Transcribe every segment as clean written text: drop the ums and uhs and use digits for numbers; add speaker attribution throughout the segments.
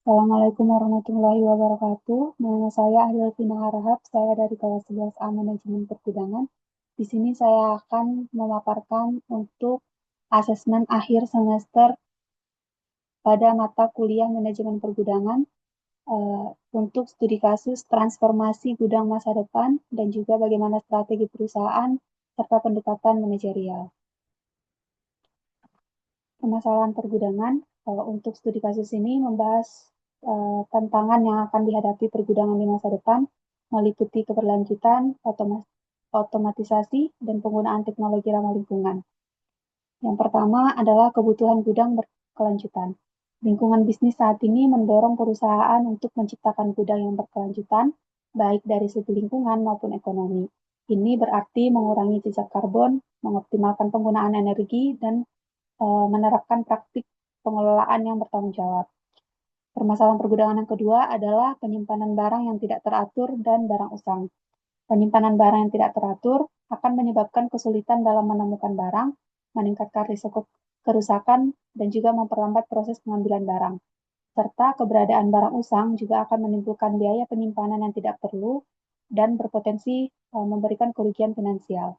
Speaker 1: Assalamualaikum warahmatullahi wabarakatuh. Nama saya Adelvina Harahap, saya dari kelas 11A Manajemen Pergudangan. Di sini saya akan memaparkan untuk asesmen akhir semester pada mata kuliah Manajemen Pergudangan untuk studi kasus transformasi gudang masa depan dan juga bagaimana strategi perusahaan serta pendekatan manajerial. Permasalahan pergudangan untuk studi kasus ini membahas tantangan yang akan dihadapi pergudangan di masa depan, meliputi keberlanjutan, otomatisasi, dan penggunaan teknologi ramah lingkungan. Yang pertama adalah kebutuhan gudang berkelanjutan. Lingkungan bisnis saat ini mendorong perusahaan untuk menciptakan gudang yang berkelanjutan, baik dari segi lingkungan maupun ekonomi. Ini berarti mengurangi jejak karbon, mengoptimalkan penggunaan energi, dan menerapkan praktik pengelolaan yang bertanggung jawab. Permasalahan pergudangan yang kedua adalah penyimpanan barang yang tidak teratur dan barang usang. Penyimpanan barang yang tidak teratur akan menyebabkan kesulitan dalam menemukan barang, meningkatkan risiko kerusakan, dan juga memperlambat proses pengambilan barang. Serta keberadaan barang usang juga akan menimbulkan biaya penyimpanan yang tidak perlu dan berpotensi memberikan kerugian finansial.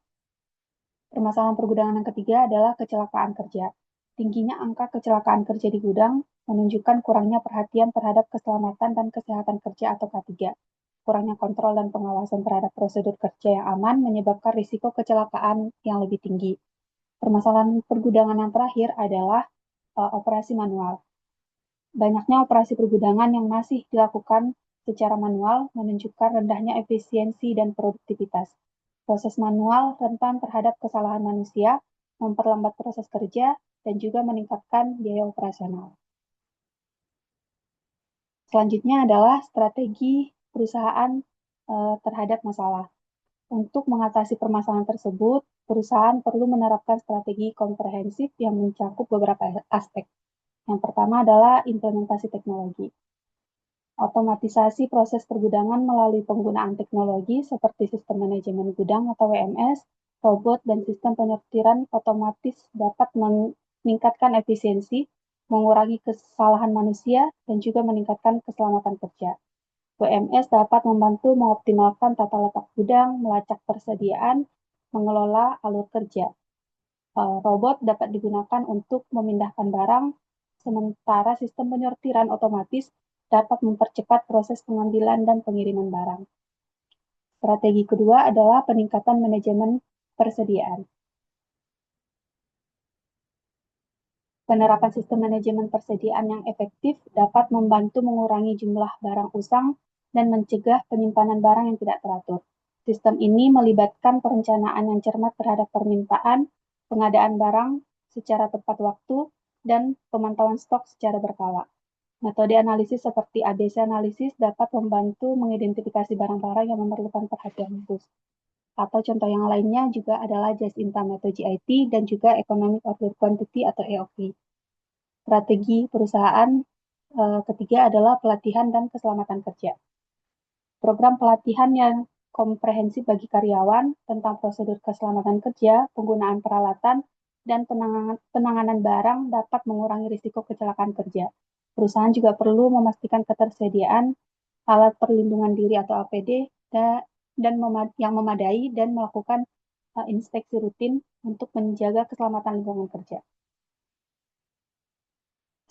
Speaker 1: Permasalahan pergudangan yang ketiga adalah kecelakaan kerja. Tingginya angka kecelakaan kerja di gudang menunjukkan kurangnya perhatian terhadap keselamatan dan kesehatan kerja atau K3. Kurangnya kontrol dan pengawasan terhadap prosedur kerja yang aman menyebabkan risiko kecelakaan yang lebih tinggi. Permasalahan pergudangan yang terakhir adalah operasi manual. Banyaknya operasi pergudangan yang masih dilakukan secara manual menunjukkan rendahnya efisiensi dan produktivitas. Proses manual rentan terhadap kesalahan manusia, memperlambat proses kerja, dan juga meningkatkan biaya operasional. Selanjutnya adalah strategi perusahaan terhadap masalah. Untuk mengatasi permasalahan tersebut, perusahaan perlu menerapkan strategi komprehensif yang mencakup beberapa aspek. Yang pertama adalah implementasi teknologi. Otomatisasi proses pergudangan melalui penggunaan teknologi seperti sistem manajemen gudang atau WMS, robot, dan sistem penyortiran otomatis dapat meningkatkan efisiensi, mengurangi kesalahan manusia, dan juga meningkatkan keselamatan kerja. WMS dapat membantu mengoptimalkan tata letak gudang, melacak persediaan, mengelola alur kerja. Robot dapat digunakan untuk memindahkan barang, sementara sistem penyortiran otomatis dapat mempercepat proses pengambilan dan pengiriman barang. Strategi kedua adalah peningkatan manajemen persediaan. Penerapan sistem manajemen persediaan yang efektif dapat membantu mengurangi jumlah barang usang dan mencegah penyimpanan barang yang tidak teratur. Sistem ini melibatkan perencanaan yang cermat terhadap permintaan, pengadaan barang secara tepat waktu, dan pemantauan stok secara berkala. Metode analisis seperti ABC analisis dapat membantu mengidentifikasi barang-barang yang memerlukan perhatian khusus. Atau contoh yang lainnya juga adalah just-in-time atau JIT dan juga Economic Order Quantity atau EOQ. Strategi perusahaan ketiga adalah pelatihan dan keselamatan kerja. Program pelatihan yang komprehensif bagi karyawan tentang prosedur keselamatan kerja, penggunaan peralatan, dan penanganan barang dapat mengurangi risiko kecelakaan kerja. Perusahaan juga perlu memastikan ketersediaan alat perlindungan diri atau APD yang memadai dan melakukan inspeksi rutin untuk menjaga keselamatan lingkungan kerja.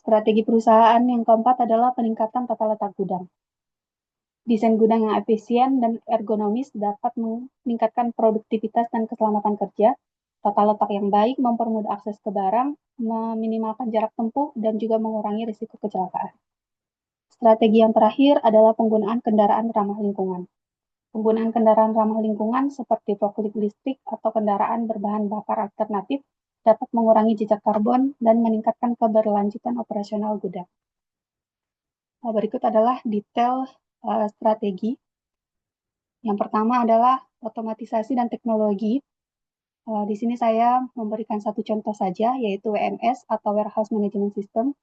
Speaker 1: Strategi perusahaan yang keempat adalah peningkatan tata letak gudang. Desain gudang yang efisien dan ergonomis dapat meningkatkan produktivitas dan keselamatan kerja. Tata letak yang baik mempermudah akses ke barang, meminimalkan jarak tempuh, dan juga mengurangi risiko kecelakaan. Strategi yang terakhir adalah penggunaan kendaraan ramah lingkungan. Penggunaan kendaraan ramah lingkungan seperti forklift listrik atau kendaraan berbahan bakar alternatif dapat mengurangi jejak karbon dan meningkatkan keberlanjutan operasional gudang. Berikut adalah detail strategi. Yang pertama adalah otomatisasi dan teknologi. Di sini saya memberikan satu contoh saja, yaitu WMS atau Warehouse Management System.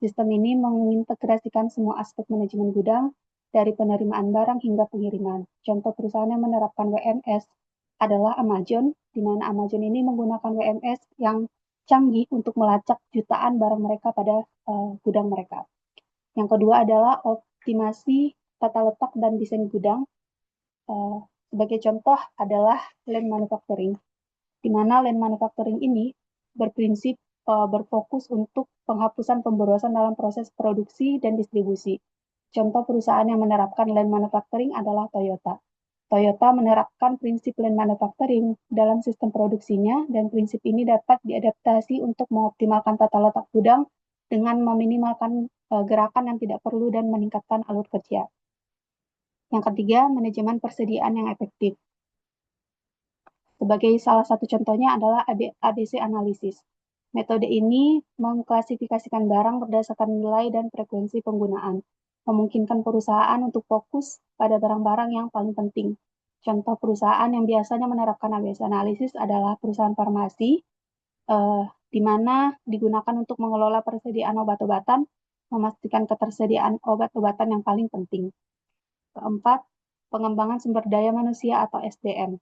Speaker 1: Sistem ini mengintegrasikan semua aspek manajemen gudang, dari penerimaan barang hingga pengiriman. Contoh perusahaan yang menerapkan WMS adalah Amazon, di mana Amazon ini menggunakan WMS yang canggih untuk melacak jutaan barang mereka pada gudang mereka. Yang kedua adalah optimasi tata letak dan desain gudang. Sebagai contoh adalah lean manufacturing, di mana lean manufacturing ini berprinsip berfokus untuk penghapusan pemborosan dalam proses produksi dan distribusi. Contoh perusahaan yang menerapkan lean manufacturing adalah Toyota. Toyota menerapkan prinsip lean manufacturing dalam sistem produksinya, dan prinsip ini dapat diadaptasi untuk mengoptimalkan tata letak gudang dengan meminimalkan gerakan yang tidak perlu dan meningkatkan alur kerja. Yang ketiga, manajemen persediaan yang efektif. Sebagai salah satu contohnya adalah ABC analisis. Metode ini mengklasifikasikan barang berdasarkan nilai dan frekuensi penggunaan, memungkinkan perusahaan untuk fokus pada barang-barang yang paling penting. Contoh perusahaan yang biasanya menerapkan ABC analisis adalah perusahaan farmasi, di mana digunakan untuk mengelola persediaan obat-obatan, memastikan ketersediaan obat-obatan yang paling penting. Keempat, pengembangan sumber daya manusia atau SDM.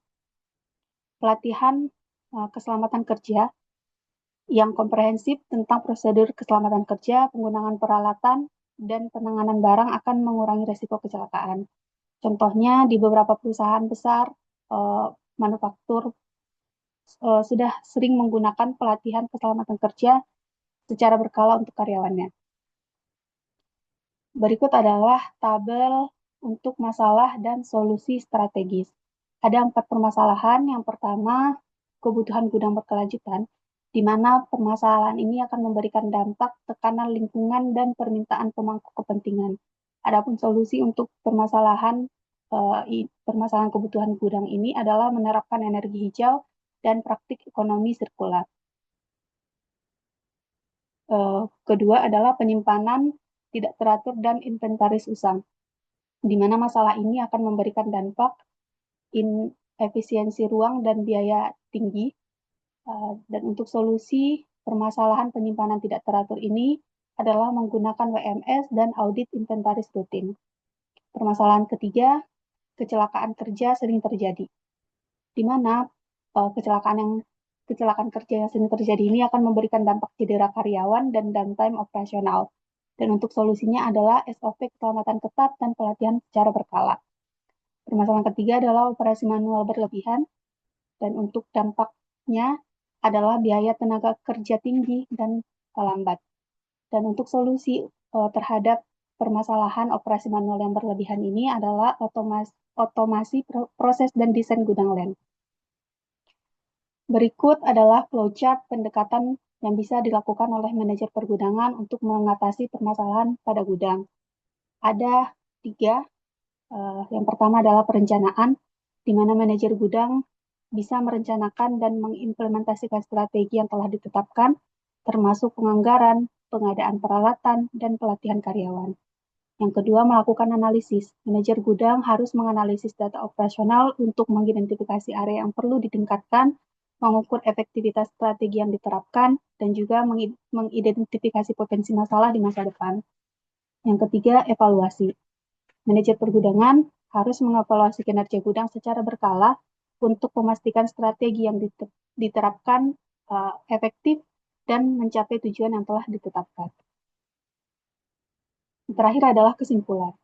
Speaker 1: Pelatihan keselamatan kerja yang komprehensif tentang prosedur keselamatan kerja, penggunaan peralatan, dan penanganan barang akan mengurangi risiko kecelakaan. Contohnya di beberapa perusahaan besar manufaktur sudah sering menggunakan pelatihan keselamatan kerja secara berkala untuk karyawannya. Berikut adalah tabel untuk masalah dan solusi strategis. Ada 4 permasalahan. Yang pertama, kebutuhan gudang berkelanjutan, di mana permasalahan ini akan memberikan dampak tekanan lingkungan dan permintaan pemangku kepentingan. Adapun solusi untuk permasalahan kebutuhan gudang ini adalah menerapkan energi hijau dan praktik ekonomi sirkular. Kedua adalah penyimpanan tidak teratur dan inventaris usang, di mana masalah ini akan memberikan dampak efisiensi ruang dan biaya tinggi. Dan untuk solusi permasalahan penyimpanan tidak teratur ini adalah menggunakan WMS dan audit inventaris rutin. Permasalahan ketiga, kecelakaan kerja sering terjadi, di mana kecelakaan kerja yang sering terjadi ini akan memberikan dampak cedera karyawan dan downtime operasional. Dan untuk solusinya adalah SOP keselamatan ketat dan pelatihan secara berkala. Permasalahan ketiga adalah operasi manual berlebihan, dan untuk dampaknya adalah biaya tenaga kerja tinggi dan lambat. Dan untuk solusi terhadap permasalahan operasi manual yang berlebihan ini adalah otomasi proses dan desain gudang LAN. Berikut adalah flowchart pendekatan yang bisa dilakukan oleh manajer pergudangan untuk mengatasi permasalahan pada gudang. Ada 3. Yang pertama adalah perencanaan, di mana manajer gudang bisa merencanakan dan mengimplementasikan strategi yang telah ditetapkan, termasuk penganggaran, pengadaan peralatan, dan pelatihan karyawan. Yang kedua, melakukan analisis. Manajer gudang harus menganalisis data operasional untuk mengidentifikasi area yang perlu ditingkatkan, mengukur efektivitas strategi yang diterapkan, dan juga mengidentifikasi potensi masalah di masa depan. Yang ketiga, evaluasi. Manajer pergudangan harus mengevaluasi kinerja gudang secara berkala untuk memastikan strategi yang diterapkan efektif dan mencapai tujuan yang telah ditetapkan. Terakhir adalah kesimpulan.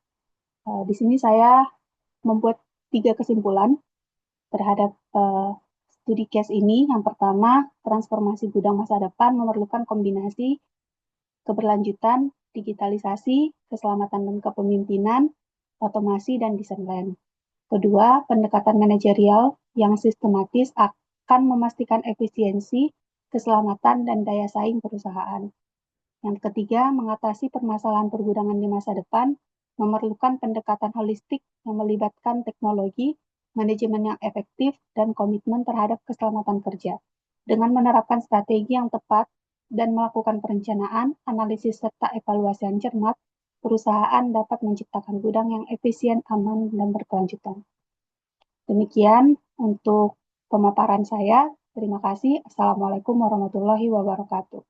Speaker 1: Di sini saya membuat 3 kesimpulan terhadap studi case ini. Yang pertama, transformasi gudang masa depan memerlukan kombinasi keberlanjutan, digitalisasi, keselamatan dan kepemimpinan, otomasi, dan desain LAN. Kedua, pendekatan manajerial yang sistematis akan memastikan efisiensi, keselamatan, dan daya saing perusahaan. Yang ketiga, mengatasi permasalahan pergudangan di masa depan memerlukan pendekatan holistik yang melibatkan teknologi, manajemen yang efektif, dan komitmen terhadap keselamatan kerja. Dengan menerapkan strategi yang tepat dan melakukan perencanaan, analisis, serta evaluasi yang cermat, perusahaan dapat menciptakan gudang yang efisien, aman, dan berkelanjutan. Demikian untuk pemaparan saya. Terima kasih. Assalamualaikum warahmatullahi wabarakatuh.